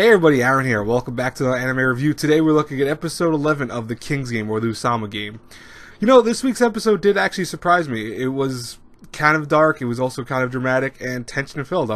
Hey everybody, Aaron here. Welcome back to the anime review. Today we're looking at episode 11 of the King's Game, or the Ousama Game. You know, this week's episode did actually surprise me. It was kind of dark, it was also kind of dramatic, and tension-filled.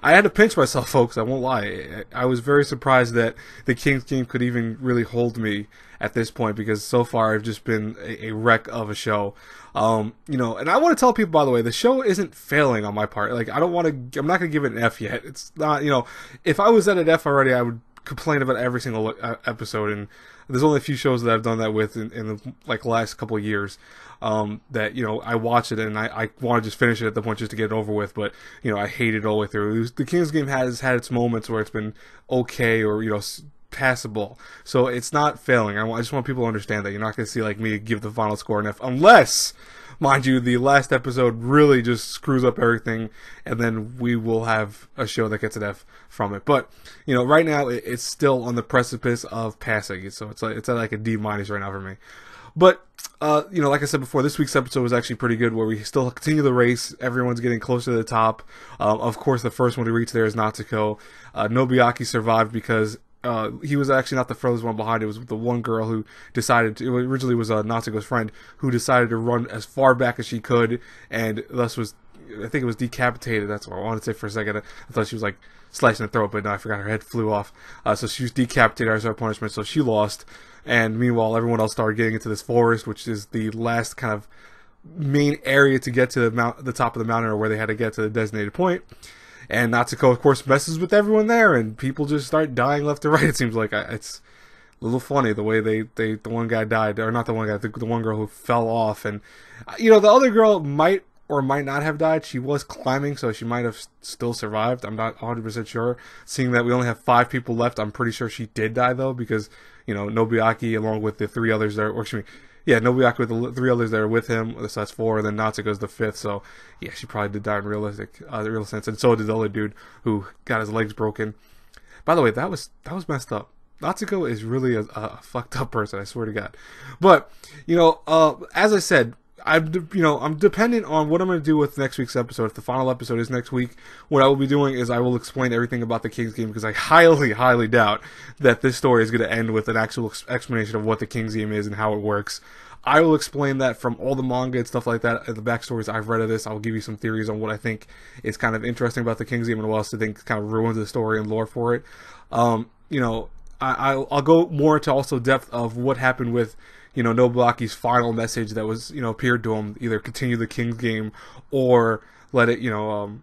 I had to pinch myself, folks, I won't lie. I was very surprised that the King's Game could even really hold me at this point, because so far I've just been a wreck of a show. You know, and I want to tell people, by the way, the show isn't failing on my part. Like, I'm not going to give it an F yet. It's not, you know, if I was at an F already, I would complain about every single episode, and there's only a few shows that I've done that with in the last couple of years, that, you know, I watch it and I want to just finish it at the point just to get it over with, but, you know, I hate it all the way through. The King's Game has had its moments where it's been okay, or, you know, passable, so it's not failing. I just want people to understand that you're not going to see like me give the final score an F, unless, mind you, the last episode really just screws up everything, and then we will have a show that gets an F from it. But, you know, right now it's still on the precipice of passing, so it's at like a D- right now for me. But, you know, like I said before, this week's episode was actually pretty good, where we still continue the race. Everyone's getting closer to the top. Of course, the first one to reach there is Natsuko. Nobuaki survived because he was actually not the furthest one behind. It was the one girl who decided to, it originally was Natsuko's friend, who decided to run as far back as she could, and thus was, I think it was decapitated. That's what I wanted to say for a second. I thought she was like slicing the throat, but no, I forgot her head flew off. So she was decapitated as her punishment, so she lost. And meanwhile, everyone else started getting into this forest, which is the last kind of main area to get to the top of the mountain, or where they had to get to the designated point. And Natsuko, of course, messes with everyone there, and people just start dying left and right. It seems like it's a little funny the way the one guy died, or not the one guy, the one girl who fell off, and, you know, the other girl might or might not have died. She was climbing, so she might have still survived. I'm not 100% sure. Seeing that we only have 5 people left, I'm pretty sure she did die, though, because, you know, Nobuaki, along with the 3 others there, or excuse me, yeah, Nobuaki with the 3 others that are with him, so that's 4, and then Natsuko's the 5th, so, yeah, she probably did die in the real sense, and so did the other dude who got his legs broken. By the way, that was messed up. Natsuko is really a fucked up person, I swear to God. But, you know, as I said, I'm dependent on what I'm going to do with next week's episode. If the final episode is next week, what I will be doing is I will explain everything about the King's Game, because I highly, highly doubt that this story is going to end with an actual explanation of what the King's Game is and how it works. I will explain that from all the manga and stuff like that, the backstories I've read of this. I'll give you some theories on what I think is kind of interesting about the King's Game, and what else I think kind of ruins the story and lore for it. You know, I'll go more into also depth of what happened with, you know, Nobuaki's final message that was, you know, appeared to him, either continue the King's Game or let it, you know,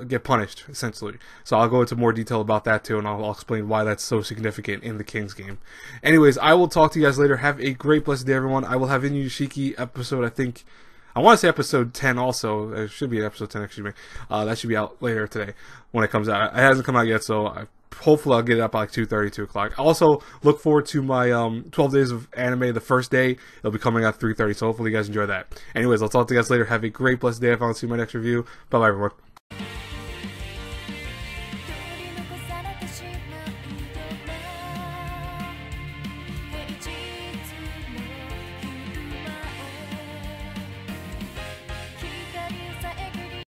get punished, essentially. So I'll go into more detail about that too, and I'll explain why that's so significant in the King's Game. Anyways, I will talk to you guys later. Have a great, blessed day, everyone. I will have Inuyashiki episode, I want to say episode 10 also. It should be episode 10, excuse me. That should be out later today when it comes out. It hasn't come out yet, so hopefully I'll get it up by like 2:30, 2 o'clock. I also look forward to my 12 days of anime. The first day, it'll be coming out 3:30, so hopefully you guys enjoy that. Anyways, I'll talk to you guys later. Have a great, blessed day. If I want to see my next review. Bye-bye, everyone.